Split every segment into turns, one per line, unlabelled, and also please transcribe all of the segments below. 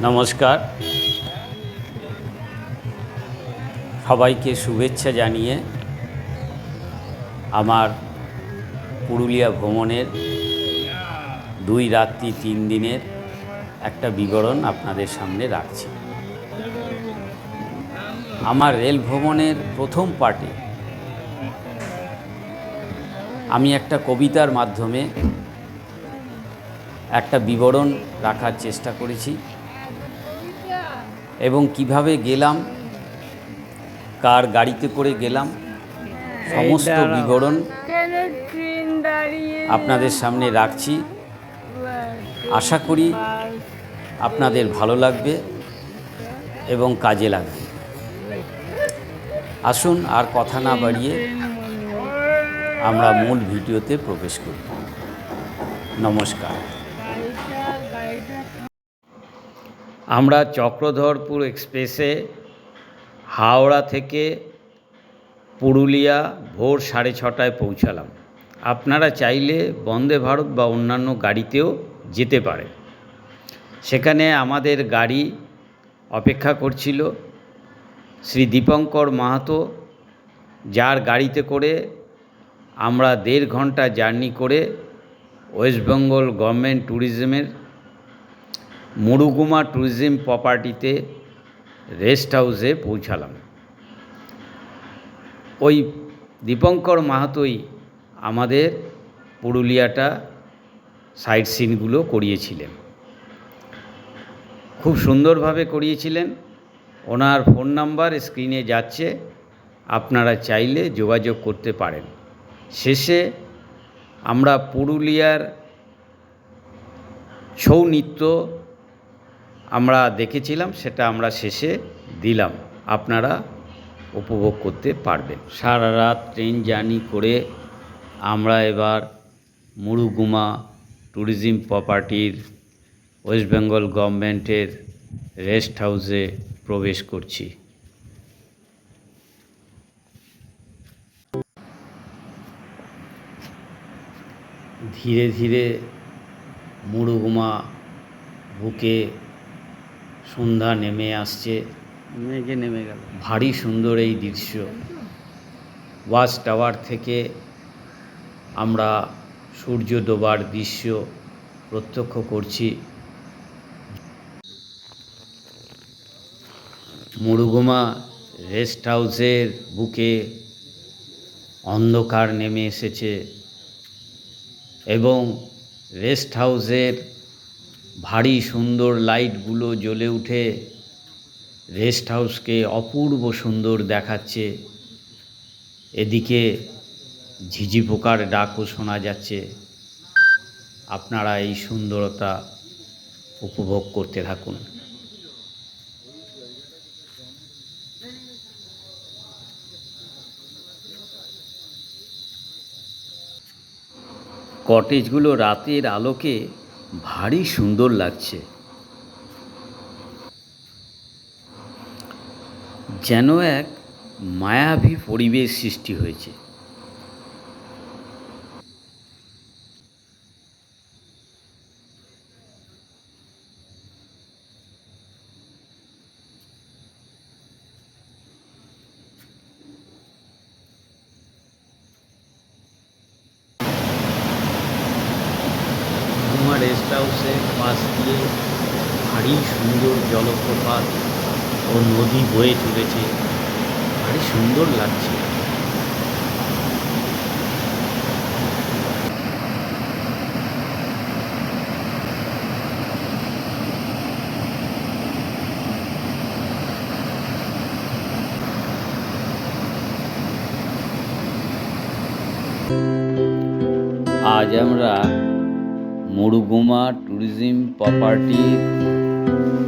নমস্কার, সবাইকে শুভেচ্ছা জানিয়ে আমার পুরুলিয়া ভ্রমণের 2 রাত্রি 3 দিনের একটা বিবরণ আপনাদের সামনে রাখছি। আমার রেল ভ্রমণের প্রথম পার্টে আমি একটা কবিতার মাধ্যমে একটা বিবরণ রাখার চেষ্টা করেছি এবং কিভাবে গেলাম, কার গাড়িতে করে গেলাম, সমস্ত বিবরণ আপনাদের সামনে রাখছি। আশা করি আপনাদের ভালো লাগবে এবং কাজে লাগবে। আসুন আর কথা না বাড়িয়ে আমরা মূল ভিডিওতে প্রবেশ করি। নমস্কার। আমরা চক্রধরপুর এক্সপ্রেসে হাওড়া থেকে পুরুলিয়া ভোর 6:30টায় পৌঁছালাম। আপনারা চাইলে বন্দে ভারত বা অন্যান্য গাড়িতেও যেতে পারে। সেখানে আমাদের গাড়ি অপেক্ষা করছিল শ্রী দীপঙ্কর মাহাতো, যার গাড়িতে করে আমরা 1.5 ঘন্টা জার্নি করে ওয়েস্ট বেঙ্গল গভর্নমেন্ট ট্যুরিজমের মুরুগুমা ট্যুরিজম প্রপার্টিতে রেস্ট হাউসে পৌঁছালাম। ওই দীপঙ্কর মাহাতোই আমাদের পুরুলিয়াটা সাইট সিনগুলো করিয়েছিলেন, খুব সুন্দরভাবে করিয়েছিলেন। ওনার ফোন নাম্বার স্ক্রিনে যাচ্ছে, আপনারা চাইলে যোগাযোগ করতে পারেন। শেষে আমরা পুরুলিয়ার ছৌ নৃত্য আমরা দেখেছিলাম, সেটা আমরা শেষে দিলাম, আপনারা উপভোগ করতে পারবেন। সারা রাত ট্রেন জার্নি করে আমরা এবার মুরুগুমা ট্যুরিজম প্রপার্টির ওয়েস্ট বেঙ্গল গভর্নমেন্টের রেস্ট হাউসে প্রবেশ করছি। ধীরে ধীরে মুরুগুমা বুকে সন্ধ্যা নেমে আসছে, নেমে গেল। ভারী সুন্দর এই দৃশ্য। ওয়াচ টাওয়ার থেকে আমরা সূর্য ডোবার দৃশ্য প্রত্যক্ষ করছি। মুরুগুমা রেস্ট হাউসের বুকে অন্ধকার নেমে এসেছে এবং রেস্ট হাউসের ভারী সুন্দর লাইটগুলো জ্বলে উঠে রেস্ট হাউসকে অপূর্ব সুন্দর দেখাচ্ছে। এদিকে ঝিঝি পোকার ডাকও শোনা যাচ্ছে। আপনারা এই সুন্দরতা উপভোগ করতে থাকুন। কটেজগুলো রাতের আলোকে ভারী সুন্দর লাগছে, যেন এক মায়াবী পরিবেশ সৃষ্টি হয়েছে। রেস্ট হাউসের পাশ দিয়ে ভারী সুন্দর জলপ্রপাত ও নদী বয়ে চলেছে, ভারী সুন্দর লাগছে। আজ আমরা মুরুগুমা ট্যুরিজম প্রপার্টির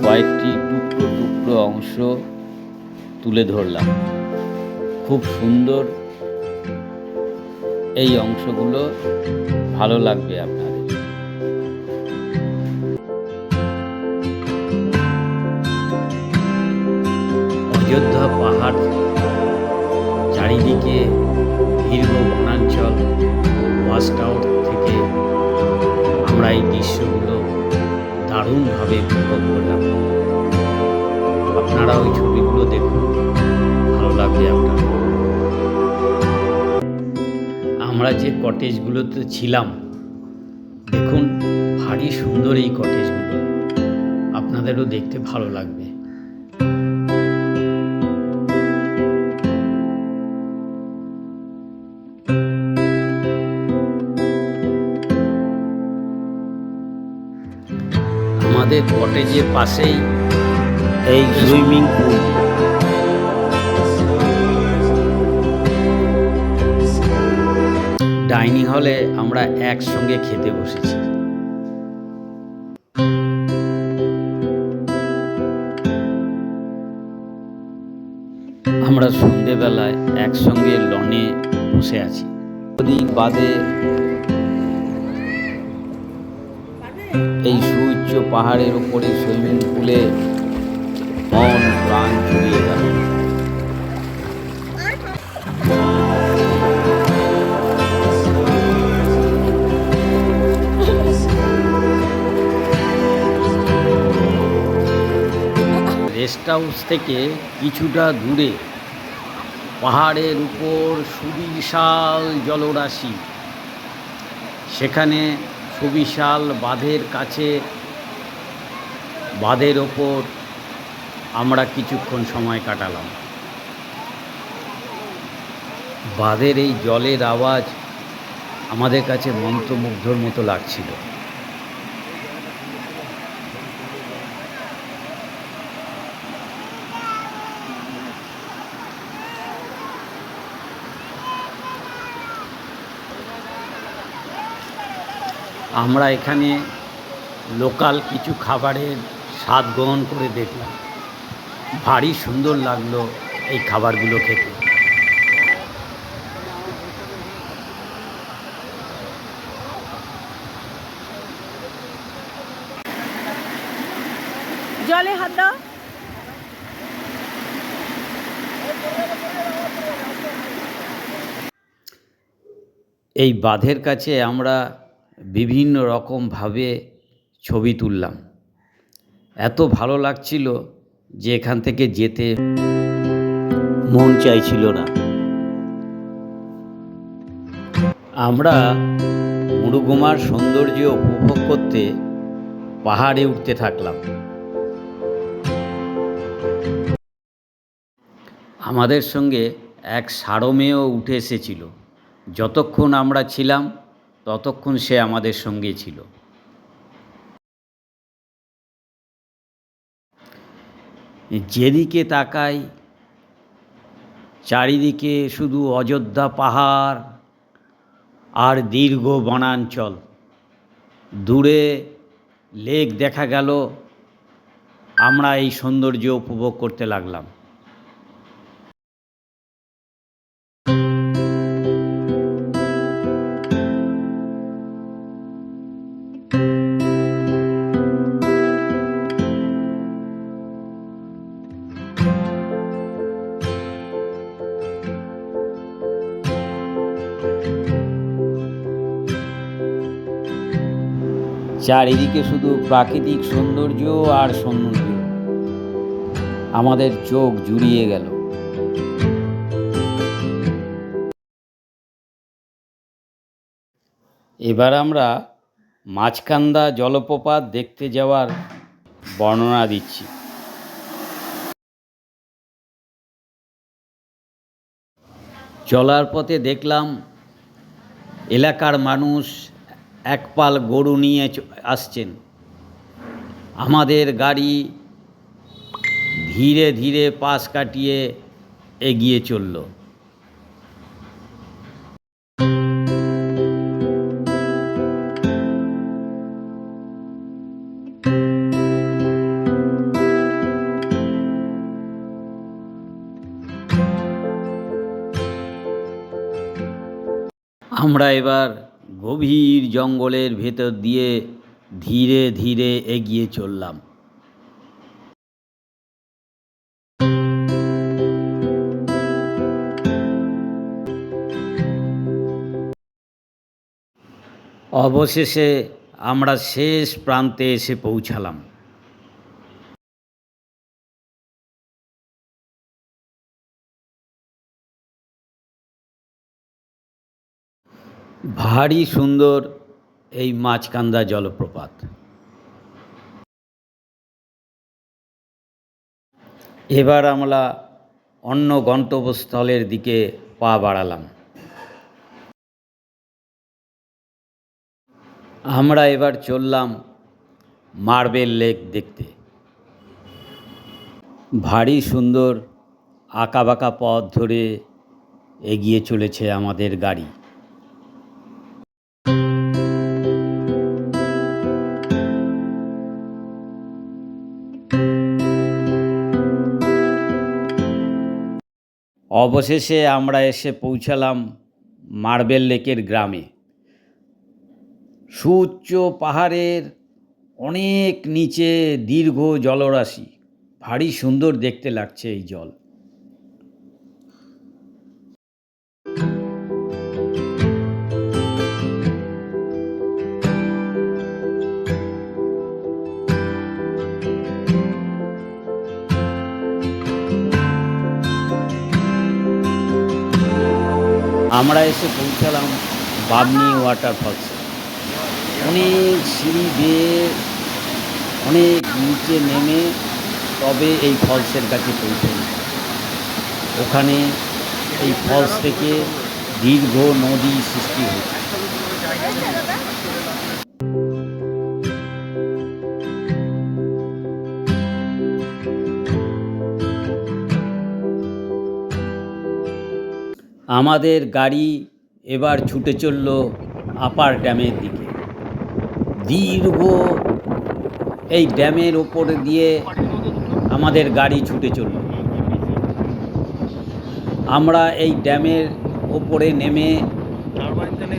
কয়েকটি টুকরো টুকরো অংশ তুলে ধরলাম। খুব সুন্দর এই অংশগুলো, ভালো লাগবে আপনাদের। অযোধ্যা পাহাড়, চারিদিকে দীর্ঘ বনাঞ্চল, ওয়াচ টাওয়ার থেকে আমরা এই দৃশ্যগুলো দারুণভাবে উপভোগ করলাম। আপনারা ওই ছবিগুলো দেখুন, ভালো লাগবে আপনার। আমরা যে কটেজগুলোতে ছিলাম, দেখুন ভারী সুন্দর এই কটেজগুলো, আপনাদেরও দেখতে ভালো লাগবে। আমাদের কটেজের পাশেই এই সুইমিং পুল। ডাইনিং হলে আমরা একসঙ্গে খেতে বসেছি। আমরা সন্ধেবেলায় একসঙ্গে লনে বসে আছি। কদিন বাদে এই সুউচ্চ পাহাড়ের উপরে সুইমিং পুলে মন প্রাণ জুড়িয়ে গেল। রেস্ট হাউস থেকে কিছুটা দূরে পাহাড়ের উপর সুবিশাল জলরাশি, সেখানে সুবিশাল বাঁধের কাছে, বাঁধের ওপর আমরা কিছুক্ষণ সময় কাটালাম। বাঁধের এই জলের আওয়াজ আমাদের কাছে মন্ত্রমুগ্ধর মতো লাগছিল। আমরা এখানে লোকাল কিছু খাবারের স্বাদ গ্রহণ করে দেখলাম, ভারী সুন্দর লাগলো এই খাবারগুলো খেতে।
জলে হাত দাও।
এই বাঁধের কাছে আমরা বিভিন্ন রকমভাবে ছবি তুললাম। এত ভালো লাগছিল যে এখান থেকে যেতে মন চাইছিল না। আমরা মুরুগুমার সৌন্দর্য উপভোগ করতে পাহাড়ে উঠতে থাকলাম। আমাদের সঙ্গে এক ষাঁড় মেয়েও উঠে এসেছিল। যতক্ষণ আমরা ছিলাম ততক্ষণ সে আমাদের সঙ্গে ছিল। যেদিকে তাকাই চারিদিকে শুধু অযোধ্যা পাহাড় আর দীর্ঘ বনাঞ্চল। দূরে লেক দেখা গেল। আমরা এই সৌন্দর্য উপভোগ করতে লাগলাম। চারিদিকে শুধু প্রাকৃতিক সৌন্দর্য আর সৌন্দর্য, আমাদের চোখ জুড়িয়ে গেল। এবার আমরা মাঝকান্দা জলপ্রপাত দেখতে যাওয়ার বর্ণনা দিচ্ছি। চলার পথে দেখলাম এলাকার মানুষ একপাল গরু নিয়ে আসছেন। আমাদের গাড়ি ধীরে ধীরে পাশ কাটিয়ে এগিয়ে চলল। আমরা এবার গভীর জঙ্গলের ভেতর দিয়ে ধীরে ধীরে এগিয়ে চললাম। অবশেষে আমরা শেষ প্রান্তে এসে পৌঁছালাম। ভারী সুন্দর এই মাছকান্দা জলপ্রপাত। এবার আমরা অন্য গন্তব্যস্থলের দিকে পা বাড়ালাম। আমরা এবার চললাম মার্বেল লেক দেখতে। ভারী সুন্দর আঁকাবাঁকা পথ ধরে এগিয়ে চলেছে আমাদের গাড়ি। অবশেষে আমরা এসে পৌঁছালাম মার্বেল লেকের গ্রামে। সুউচ্চ পাহাড়ের অনেক নিচে দীর্ঘ জলরাশি। ভারী সুন্দর দেখতে লাগছে এই জল। আমরা এসে পৌঁছালাম বামনি ওয়াটারফলসে। অনেক সিঁড়ি বেয়ে অনেক নিচে নেমে তবে এই ফলসের কাছে পৌঁছাই। ওখানে এই ফলস থেকে দীর্ঘ নদী সৃষ্টি হয়েছে। আমাদের গাড়ি এবার ছুটে চলল আপার ড্যামের দিকে। দীর্ঘ এই ড্যামের ওপরে দিয়ে আমাদের গাড়ি ছুটে চলল। আমরা এই ড্যামের ওপরে নেমে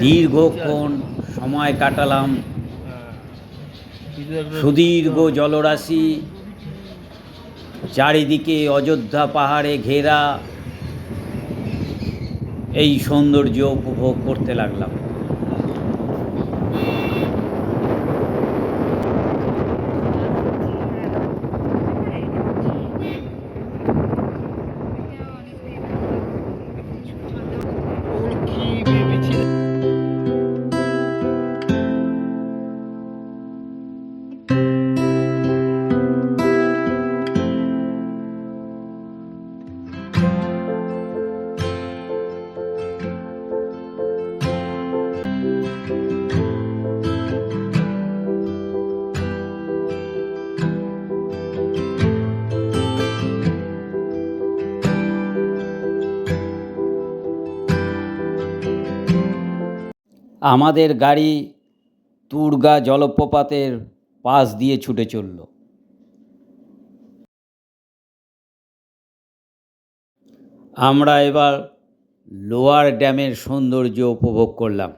দীর্ঘক্ষণ সময় কাটালাম। সুদীর্ঘ জলরাশি, চারিদিকে অযোধ্যা পাহাড়ে ঘেরা এই সৌন্দর্য উপভোগ করতে লাগলাম। আমাদের গাড়ি তুরগা জলপ্রপাতের পাশ দিয়ে ছুটে চলল। আমরা এবার লোয়ার ড্যামের সৌন্দর্য উপভোগ করলাম।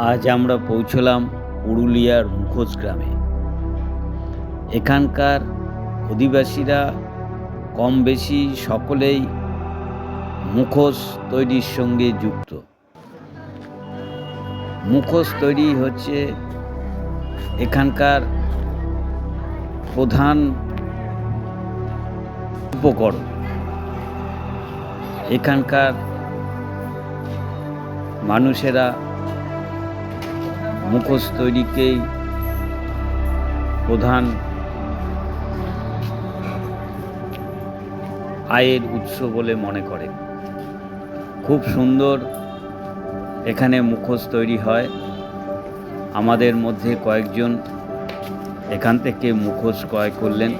আজ আমরা পৌঁছলাম পুরুলিয়ার মুখোশ গ্রামে। এখানকার অধিবাসীরা কম বেশি সকলেই মুখোশ তৈরির সঙ্গে যুক্ত। মুখোশ তৈরি হচ্ছে এখানকার প্রধান উপকরণ। এখানকার মানুষেরা মুখোশ তৈরিকেই প্রধান আয়ের উৎস বলে মনে করে। খুব সুন্দর এখানে মুখোশ তৈরি হয়। আমাদের মধ্যে কয়েকজন এখান থেকে মুখোশ ক্রয় করলেন।